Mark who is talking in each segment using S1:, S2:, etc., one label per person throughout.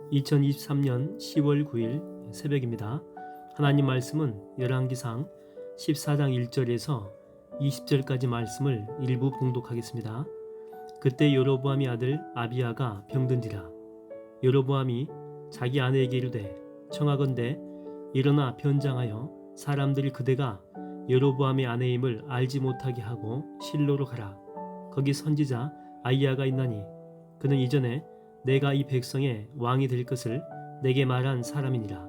S1: 2023년 10월 9일 새벽입니다. 하나님 말씀은 열왕기상 14장 1절에서 20절까지 말씀을 일부 봉독하겠습니다. 그때 여로보암의 아들 아비야가 병든지라. 여로보암이 자기 아내에게 이르되 청하건대 일어나 변장하여 사람들이 그대가 여로보암의 아내임을 알지 못하게 하고 실로로 가라. 거기 선지자 아이야가 있나니 그는 이전에 내가 이 백성의 왕이 될 것을 내게 말한 사람이니라.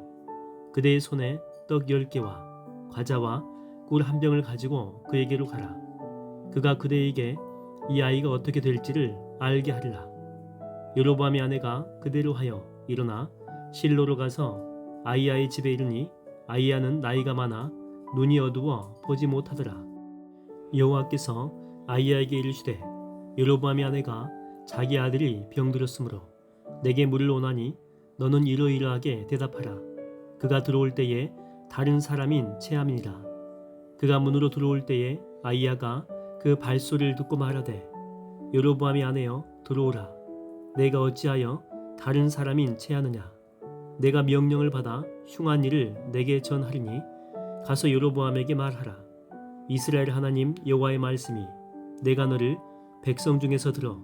S1: 그대의 손에 떡 10개와 과자와 꿀 한 병을 가지고 그에게로 가라. 그가 그대에게 이 아이가 어떻게 될지를 알게 하리라. 여로보암의 아내가 그대로 하여 일어나 실로로 가서 아이야의 집에 이르니 아이야는 나이가 많아 눈이 어두워 보지 못하더라. 여호와께서 아이야에게 이르시되 여로보암의 아내가 자기 아들이 병들었으므로 내게 물을 오나니 너는 이러이러하게 대답하라. 그가 들어올 때에 다른 사람인 체함이니라. 그가 문으로 들어올 때에 아이야가 그 발소리를 듣고 말하되 여로보암의 아내여 들어오라. 내가 어찌하여 다른 사람인 체하느냐. 내가 명령을 받아 흉한 일을 내게 전하리니 가서 여로보암에게 말하라. 이스라엘 하나님 여호와의 말씀이 내가 너를 백성 중에서 들어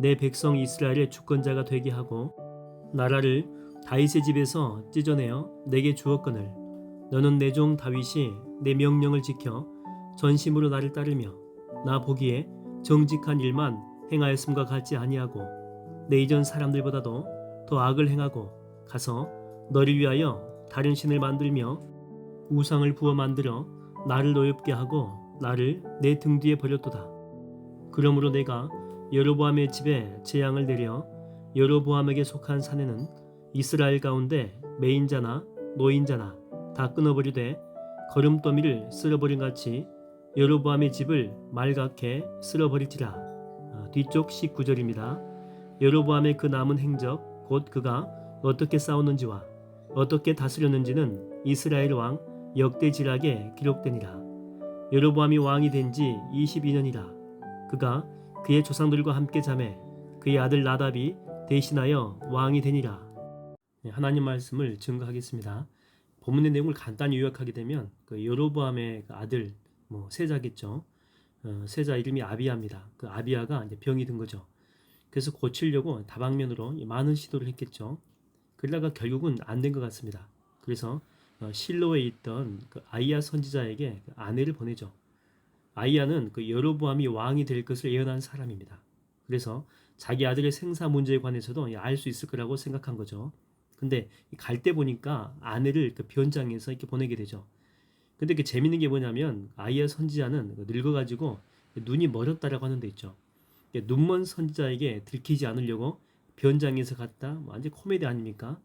S1: 내 백성 이스라엘의 주권자가 되게 하고 나라를 다윗의 집에서 찢어내어 내게 주었거늘 너는 내 종 다윗이 내 명령을 지켜 전심으로 나를 따르며 나 보기에 정직한 일만 행하였음과 같지 아니하고 내 이전 사람들보다도 더 악을 행하고 가서 너를 위하여 다른 신을 만들며 우상을 부어 만들어 나를 노엽게 하고 나를 내 등 뒤에 버렸도다. 그러므로 내가 여로보암의 집에 재앙을 내려 여로보암에게 속한 사내는 이스라엘 가운데 매인자나 노인자나 다 끊어버리되 거름더미를 쓸어버린 같이 여로보암의 집을 말갛게 쓸어버릴지라. 뒤쪽 19절입니다. 여로보암의 그 남은 행적 곧 그가 어떻게 싸웠는지와 어떻게 다스렸는지는 이스라엘 왕 역대지락에 기록되니라. 여로보암이 왕이 된 지 22년이라. 그가 그의 조상들과 함께 자매 그의 아들 나답이 대신하여 왕이 되니라. 하나님 말씀을 증거하겠습니다. 본문의 내용을 간단히 요약하게 되면 그 여로보암의 그 아들 세자겠죠. 세자 이름이 아비야입니다. 그 아비야가 이제 병이 든 거죠. 그래서 고치려고 다방면으로 많은 시도를 했겠죠. 그러다가 결국은 안 된 것 같습니다. 그래서 실로에 있던 그 아이야 선지자에게 그 아내를 보내죠. 아이야는 그 여로보암이 왕이 될 것을 예언한 사람입니다. 그래서 자기 아들의 생사 문제에 관해서도 알 수 있을 거라고 생각한 거죠. 근데 갈 때 보니까 아내를 그 변장해서 이렇게 보내게 되죠. 근데 그 재밌는 게 뭐냐면 아이야 선지자는 늙어가지고 눈이 멀었다라고 하는 데 있죠. 눈먼 선지자에게 들키지 않으려고 변장해서 갔다. 완전 코미디 아닙니까?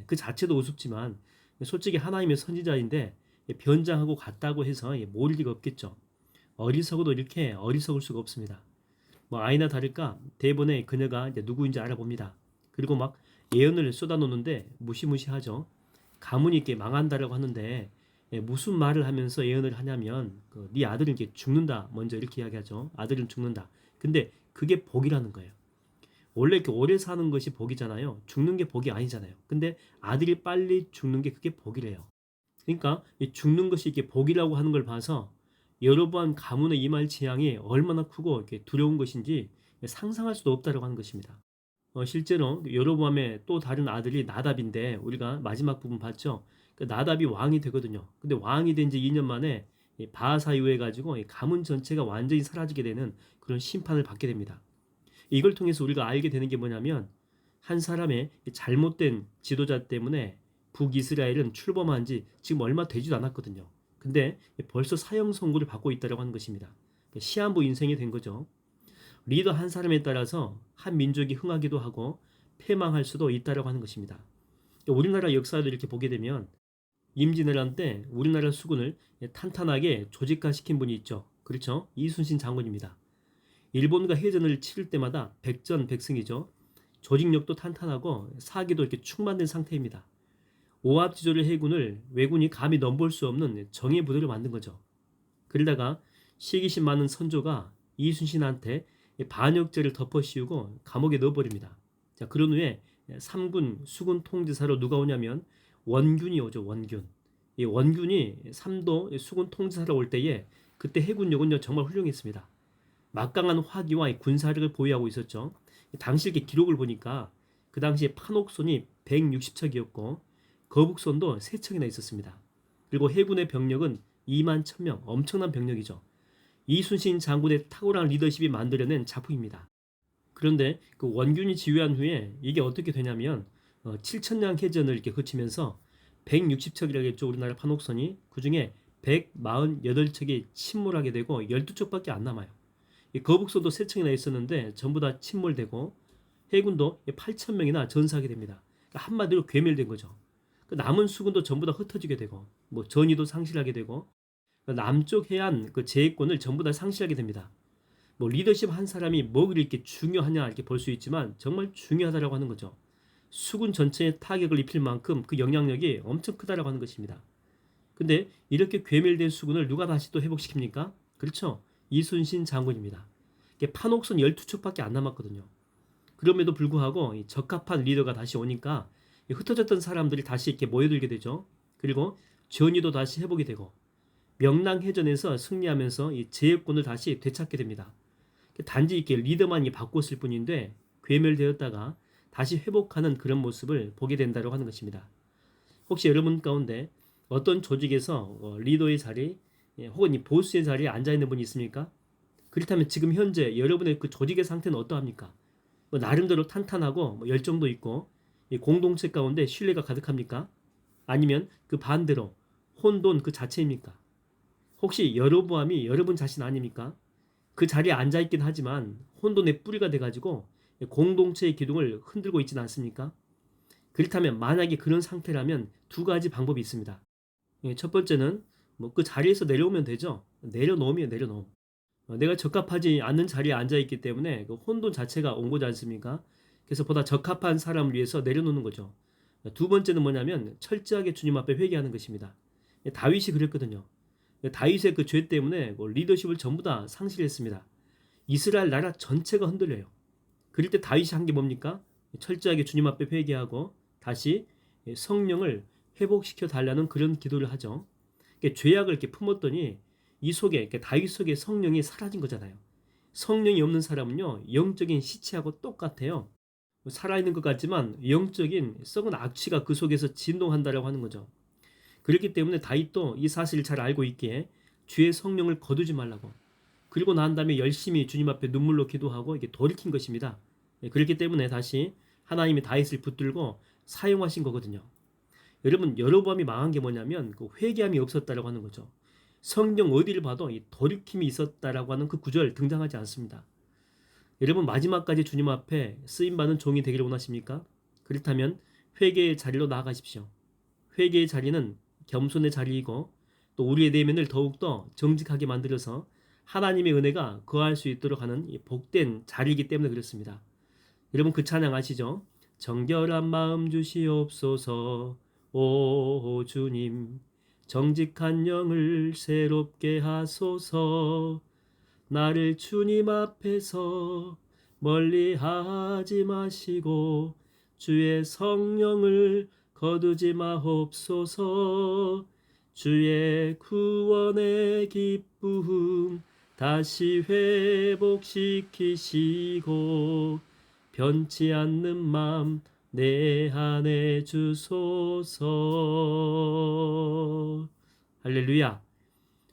S1: 그 자체도 우습지만 솔직히 하나님의 선지자인데 변장하고 갔다고 해서 모를 리가 없겠죠. 어리석어도 이렇게 어리석을 수가 없습니다. 아이나 다를까 대본에 그녀가 이제 누구인지 알아봅니다. 그리고 막 예언을 쏟아놓는데 무시무시하죠. 가문이 이렇게 망한다라고 하는데 무슨 말을 하면서 예언을 하냐면 네 아들은 이렇게 죽는다 먼저 이렇게 이야기하죠. 아들은 죽는다. 근데 그게 복이라는 거예요. 원래 이렇게 오래 사는 것이 복이잖아요. 죽는 게 복이 아니잖아요. 근데 아들이 빨리 죽는 게 그게 복이래요. 그러니까 죽는 것이 이렇게 복이라고 하는 걸 봐서 여로보암 가문에 임할 재앙이 얼마나 크고 이렇게 두려운 것인지 상상할 수도 없다라고 하는 것입니다. 실제로 여로보암의 또 다른 아들이 나답인데 우리가 마지막 부분 봤죠. 그 나답이 왕이 되거든요. 근데 왕이 된 지 2년 만에 바하사 이후에 가지고 가문 전체가 완전히 사라지게 되는 그런 심판을 받게 됩니다. 이걸 통해서 우리가 알게 되는 게 뭐냐면 한 사람의 잘못된 지도자 때문에 북이스라엘은 출범한 지 지금 얼마 되지도 않았거든요. 근데 벌써 사형 선고를 받고 있다고 하는 것입니다. 시한부 인생이 된 거죠. 리더 한 사람에 따라서 한 민족이 흥하기도 하고 패망할 수도 있다고 하는 것입니다. 우리나라 역사를 이렇게 보게 되면 임진왜란 때 우리나라 수군을 탄탄하게 조직화시킨 분이 있죠. 그렇죠? 이순신 장군입니다. 일본과 해전을 치를 때마다 백전백승이죠. 조직력도 탄탄하고 사기도 이렇게 충만된 상태입니다. 오합지졸의 해군을 왜군이 감히 넘볼 수 없는 정예 부대를 만든 거죠. 그러다가 시기심 많은 선조가 이순신한테 반역죄를 덮어씌우고 감옥에 넣어버립니다. 자, 그런 후에 3군 수군 통지사로 누가 오냐면 원균이 오죠. 원균. 이 원균이 3도 수군 통지사로 올 때에 그때 해군력은요 정말 훌륭했습니다. 막강한 화기와 이 군사력을 보유하고 있었죠. 당시 이렇게 기록을 보니까 그 당시에 판옥선이 160척이었고 거북선도 3척이나 있었습니다. 그리고 해군의 병력은 2만 1000명, 엄청난 병력이죠. 이순신 장군의 탁월한 리더십이 만들어낸 작품입니다. 그런데 그 원균이 지휘한 후에 이게 어떻게 되냐면 7천량 해전을 이렇게 거치면서 160척이라고 했죠. 우리나라 판옥선이. 그중에 148척이 침몰하게 되고 12척밖에 안 남아요. 이 거북선도 3척이나 있었는데 전부 다 침몰되고 해군도 8,000명이나 전사하게 됩니다. 그러니까 한마디로 괴멸된 거죠. 그 남은 수군도 전부 다 흩어지게 되고 뭐 전의도 상실하게 되고 남쪽 해안 그 제해권을 전부 다 상실하게 됩니다. 뭐 리더십 한 사람이 뭐 이렇게 중요하냐 이렇게 볼 수 있지만 정말 중요하다라고 하는 거죠. 수군 전체에 타격을 입힐 만큼 그 영향력이 엄청 크다라고 하는 것입니다. 근데 이렇게 괴멸된 수군을 누가 다시 또 회복시킵니까? 그렇죠. 이순신 장군입니다. 판옥선 12척밖에 안 남았거든요. 그럼에도 불구하고 적합한 리더가 다시 오니까 흩어졌던 사람들이 다시 이렇게 모여들게 되죠. 그리고 전의도 다시 회복이 되고 명랑해전에서 승리하면서 이 제해권을 다시 되찾게 됩니다. 단지 이렇게 리더만 바꿨을 뿐인데 괴멸되었다가 다시 회복하는 그런 모습을 보게 된다고 하는 것입니다. 혹시 여러분 가운데 어떤 조직에서 리더의 자리 혹은 이 보스의 자리에 앉아 있는 분이 있습니까? 그렇다면 지금 현재 여러분의 그 조직의 상태는 어떠합니까? 뭐 나름대로 탄탄하고 뭐 열정도 있고 이 공동체 가운데 신뢰가 가득합니까? 아니면 그 반대로 혼돈 그 자체입니까? 혹시 여로보암이 여러분 자신 아닙니까? 그 자리에 앉아있긴 하지만 혼돈의 뿌리가 돼가지고 공동체의 기둥을 흔들고 있지는 않습니까? 그렇다면 만약에 그런 상태라면 두 가지 방법이 있습니다. 첫 번째는 뭐 그 자리에서 내려오면 되죠. 내려놓으면 내려놓음. 내가 적합하지 않는 자리에 앉아있기 때문에 그 혼돈 자체가 온 거지 않습니까? 그래서 보다 적합한 사람을 위해서 내려놓는 거죠. 두 번째는 뭐냐면 철저하게 주님 앞에 회개하는 것입니다. 다윗이 그랬거든요. 다윗의 그 죄 때문에 리더십을 전부 다 상실했습니다. 이스라엘 나라 전체가 흔들려요. 그럴 때 다윗이 한 게 뭡니까? 철저하게 주님 앞에 회개하고 다시 성령을 회복시켜 달라는 그런 기도를 하죠. 죄악을 이렇게 품었더니 이 속에 다윗 속에 성령이 사라진 거잖아요. 성령이 없는 사람은요 영적인 시체하고 똑같아요. 살아있는 것 같지만 영적인 썩은 악취가 그 속에서 진동한다라고 하는 거죠. 그렇기 때문에 다윗도 이 사실을 잘 알고 있기에 주의 성령을 거두지 말라고 그리고 난 다음에 열심히 주님 앞에 눈물로 기도하고 이게 돌이킨 것입니다. 그렇기 때문에 다시 하나님이 다윗을 붙들고 사용하신 거거든요. 여러분 여로보암이 망한 게 뭐냐면 그 회개함이 없었다라고 하는 거죠. 성경 어디를 봐도 이 돌이킴이 있었다라고 하는 그 구절 등장하지 않습니다. 여러분 마지막까지 주님 앞에 쓰임받는 종이 되기를 원하십니까? 그렇다면 회개의 자리로 나아가십시오. 회개의 자리는 겸손의 자리이고 또 우리의 내면을 더욱더 정직하게 만들어서 하나님의 은혜가 거할 수 있도록 하는 복된 자리이기 때문에 그렇습니다. 여러분 그 찬양 아시죠? 정결한 마음 주시옵소서 오 주님 정직한 영을 새롭게 하소서 나를 주님 앞에서 멀리하지 마시고 주의 성령을 거두지 마옵소서 주의 구원의 기쁨 다시 회복시키시고 변치 않는 맘 내 안에 주소서. 할렐루야.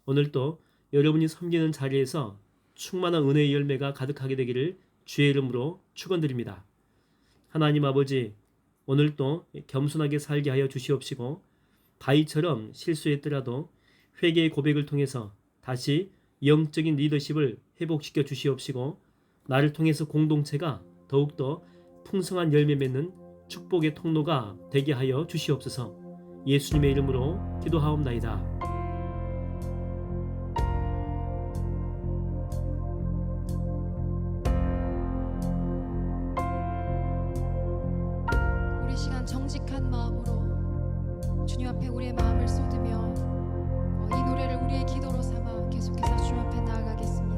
S1: 오늘도 여러분이 섬기는 자리에서 충만한 은혜의 열매가 가득하게 되기를 주의 이름으로 축원드립니다. 하나님 아버지 오늘도 겸손하게 살게 하여 주시옵시고 다윗처럼 실수했더라도 회개의 고백을 통해서 다시 영적인 리더십을 회복시켜 주시옵시고 나를 통해서 공동체가 더욱더 풍성한 열매 맺는 축복의 통로가 되게 하여 주시옵소서. 예수님의 이름으로 기도하옵나이다.
S2: 우리 시간 정직한 마음으로 주님 앞에 우리의 마음을 쏟으며 이 노래를 우리의 기도로 삼아 계속해서 주님 앞에 나아가겠습니다.